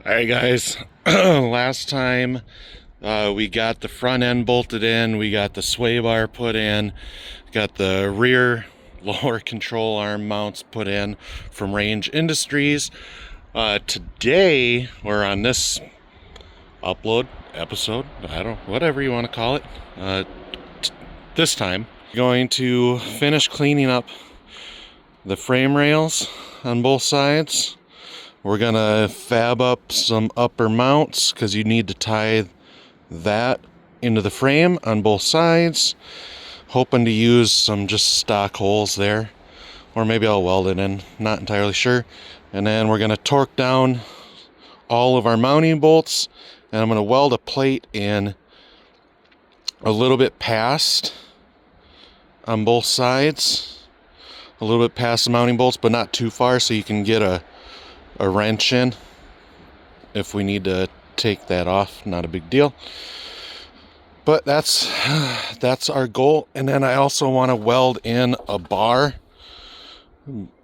Alright guys, last time we got the front end bolted in, we got the sway bar put in, got the rear lower control arm mounts put in from Range Industries. Today, or on this episode, whatever you want to call it, this time, going to finish cleaning up the frame rails on both sides. We're gonna fab up some upper mounts because you need to tie that into the frame on both sides. Hoping to use some just stock holes there, or maybe I'll weld it in, not entirely sure. And then we're gonna torque down all of our mounting bolts, and I'm gonna weld a plate in a little bit past on both sides, a little bit past the mounting bolts, but not too far, so you can get a wrench in if we need to take that off. Not a big deal, but that's our goal. And then I also want to weld in a bar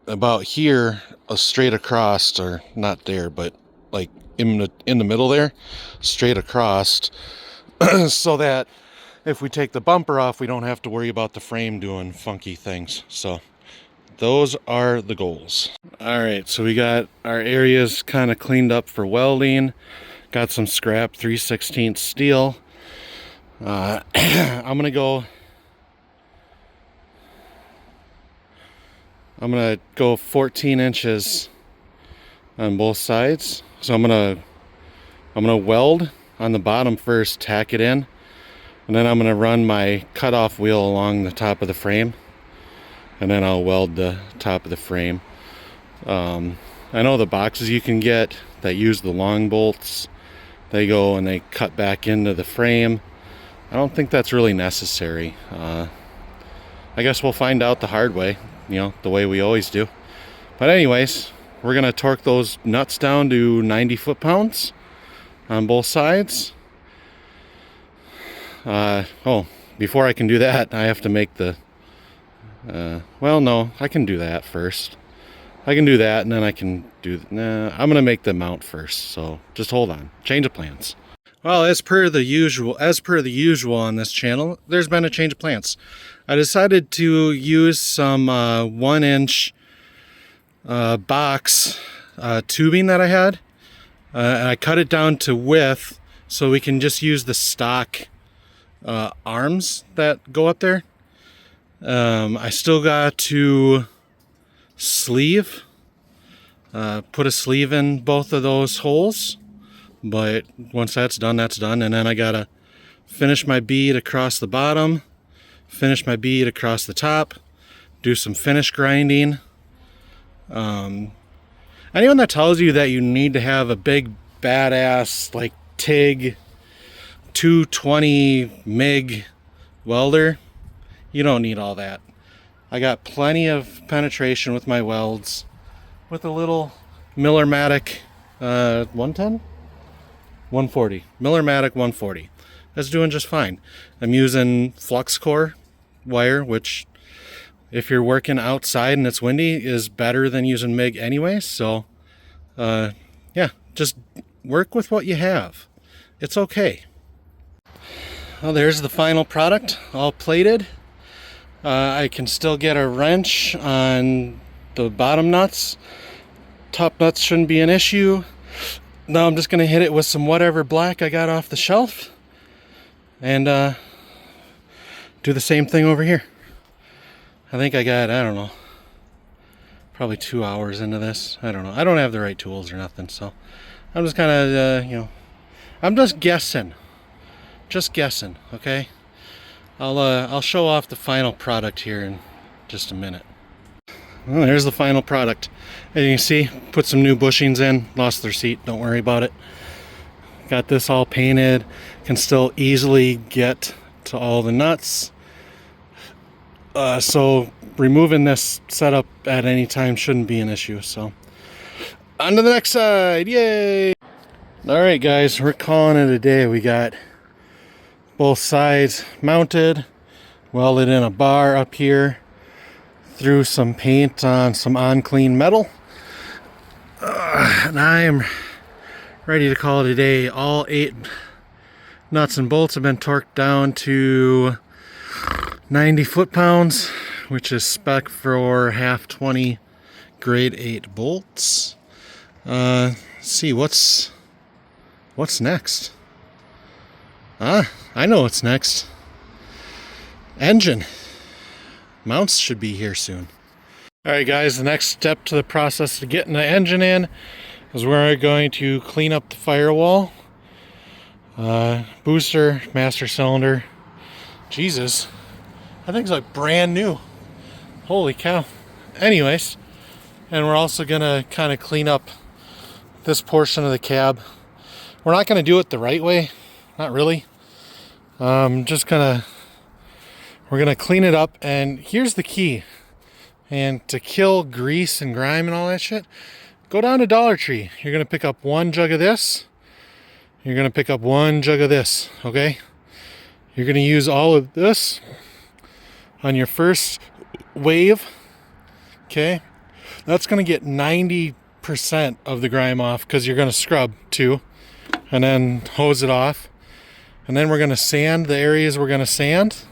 about here, straight across, or not there, but like in the middle there, straight across, so that if we take the bumper off, we don't have to worry about the frame doing funky things. So those are the goals. All right, so we got our areas kind of cleaned up for welding. Got some scrap 3/16 steel. I'm gonna go 14 inches on both sides. So I'm gonna weld on the bottom first, tack it in, and then I'm gonna run my cutoff wheel along the top of the frame, and then I'll weld the top of the frame. I know the boxes you can get that use the long bolts, they go and they cut back into the frame. I don't think that's really necessary. I guess we'll find out the hard way, the way we always do. But anyways, we're gonna torque those nuts down to 90 foot-pounds on both sides. Before I can do that, I have to make the well, no, I can do that first. I can do that, and then I can do... I'm going to make the mount first, so just hold on. Change of plans. Well, as per the usual on this channel, there's been a change of plans. I decided to use some 1-inch box tubing that I had, and I cut it down to width so we can just use the stock arms that go up there. I still got to put a sleeve in both of those holes, but once that's done, that's done. And then I gotta finish my bead across the bottom, finish my bead across the top, do some finish grinding. Anyone that tells you that you need to have a big badass like TIG 220 MIG welder, you don't need all that. I got plenty of penetration with my welds with a little Miller-Matic 110? 140. Miller-Matic 140. That's doing just fine. I'm using flux core wire, which if you're working outside and it's windy is better than using MIG anyway. So yeah, just work with what you have. It's okay. Well, there's the final product, all plated. I can still get a wrench on the bottom nuts. Top nuts shouldn't be an issue. Now I'm just going to hit it with some whatever black I got off the shelf, and do the same thing over here. I think I got, I don't know, probably 2 hours into this. I don't know. I don't have the right tools or nothing, so I'm just kind of, I'm just guessing. Just guessing, okay? I'll show off the final product here in just a minute. Well, there's the final product. As you can see, put some new bushings in. Lost their seat, don't worry about it. Got this all painted. Can still easily get to all the nuts. So removing this setup at any time shouldn't be an issue. So on to the next side, yay! Alright guys, we're calling it a day. We got both sides mounted, welded in a bar up here, threw some paint on some unclean metal, and I am ready to call it a day. All 8 nuts and bolts have been torqued down to 90 foot-pounds, which is spec for half 20 grade 8 bolts. Let's see what's next. I know what's next. Engine. Mounts should be here soon. Alright guys, the next step to the process of getting the engine in is we're going to clean up the firewall. Booster, master cylinder. Jesus, that thing's like brand new. Holy cow. Anyways, and we're also gonna kind of clean up this portion of the cab. We're not gonna do it the right way, not really. We're gonna clean it up, and here's the key. And to kill grease and grime and all that shit, go down to Dollar Tree. You're gonna pick up 1 jug of this. You're gonna pick up 1 jug of this, okay? You're gonna use all of this on your first wave, okay? That's gonna get 90% of the grime off, because you're gonna scrub too, and then hose it off. And then we're gonna sand the areas we're gonna sand.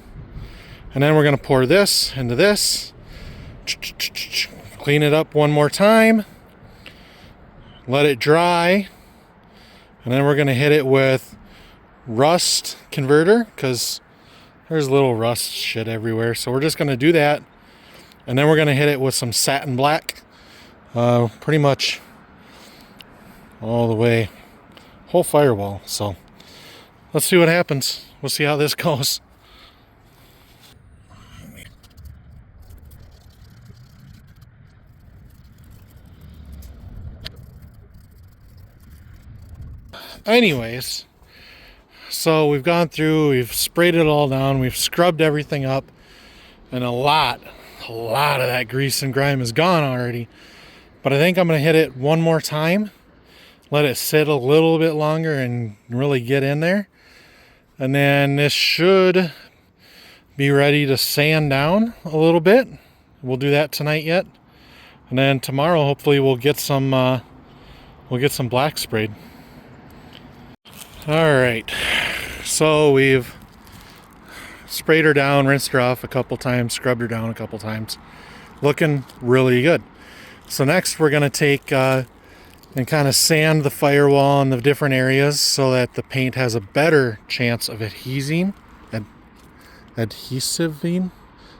And then we're gonna pour this into this. Clean it up one more time. Let it dry. And then we're gonna hit it with rust converter, because there's little rust shit everywhere. So we're just gonna do that. And then we're gonna hit it with some satin black. Pretty much all the way, whole firewall. So let's see what happens. We'll see how this goes. Anyways, so we've gone through, we've sprayed it all down, we've scrubbed everything up, and a lot of that grease and grime is gone already. But I think I'm going to hit it one more time, let it sit a little bit longer and really get in there. And then this should be ready to sand down a little bit. We'll do that tonight yet. And then tomorrow hopefully we'll get some black sprayed. Alright, so we've sprayed her down, rinsed her off a couple times, scrubbed her down a couple times. Looking really good. So next we're going to take and kind of sand the firewall in the different areas so that the paint has a better chance of adhesing,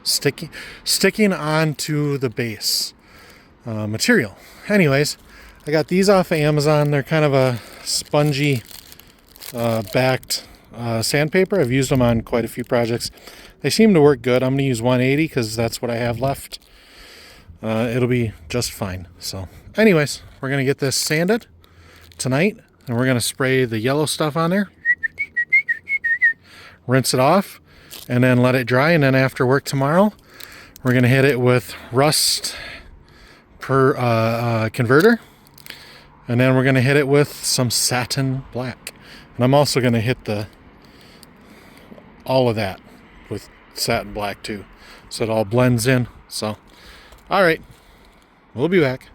sticking onto the base material. Anyways, I got these off of Amazon. They're kind of a spongy backed sandpaper. I've used them on quite a few projects. They seem to work good. I'm going to use 180 because that's what I have left. It'll be just fine. So anyways, we're going to get this sanded tonight, and we're going to spray the yellow stuff on there, rinse it off, and then let it dry. And then after work tomorrow, we're going to hit it with rust converter, and then we're going to hit it with some satin black. And I'm also going to hit all of that with satin black too, so it all blends in. So, all right, we'll be back.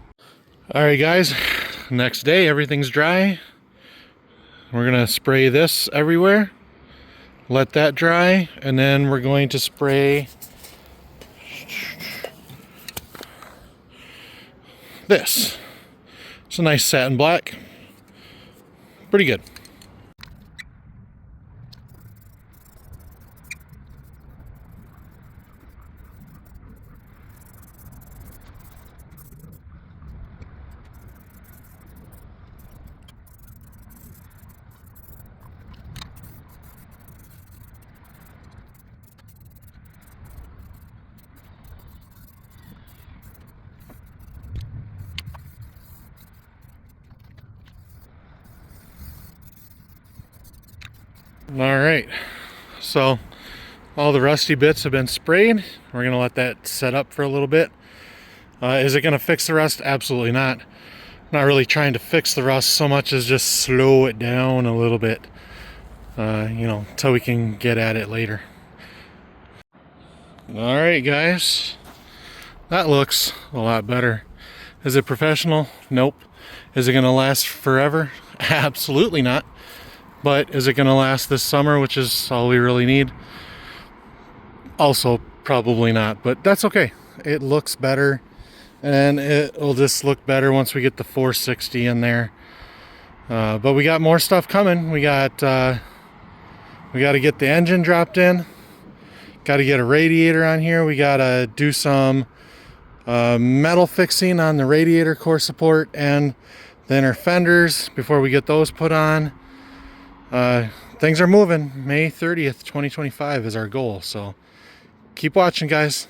All right, guys, next day, everything's dry. We're going to spray this everywhere, let that dry, and then we're going to spray this. It's a nice satin black. Pretty good. All right, so all the rusty bits have been sprayed. We're gonna let that set up for a little bit. Is it gonna fix the rust? Absolutely not. Not really trying to fix the rust so much as just slow it down a little bit, until we can get at it later. All right, guys, that looks a lot better. Is it professional? Nope. Is it gonna last forever? Absolutely not. But is it going to last this summer, which is all we really need? Also, probably not, but that's okay. It looks better, and it will just look better once we get the 460 in there. But we got more stuff coming. We got to get the engine dropped in. Got to get a radiator on here. We got to do some metal fixing on the radiator core support and the inner fenders before we get those put on. Things are moving. May 30th, 2025 is our goal. So keep watching, guys.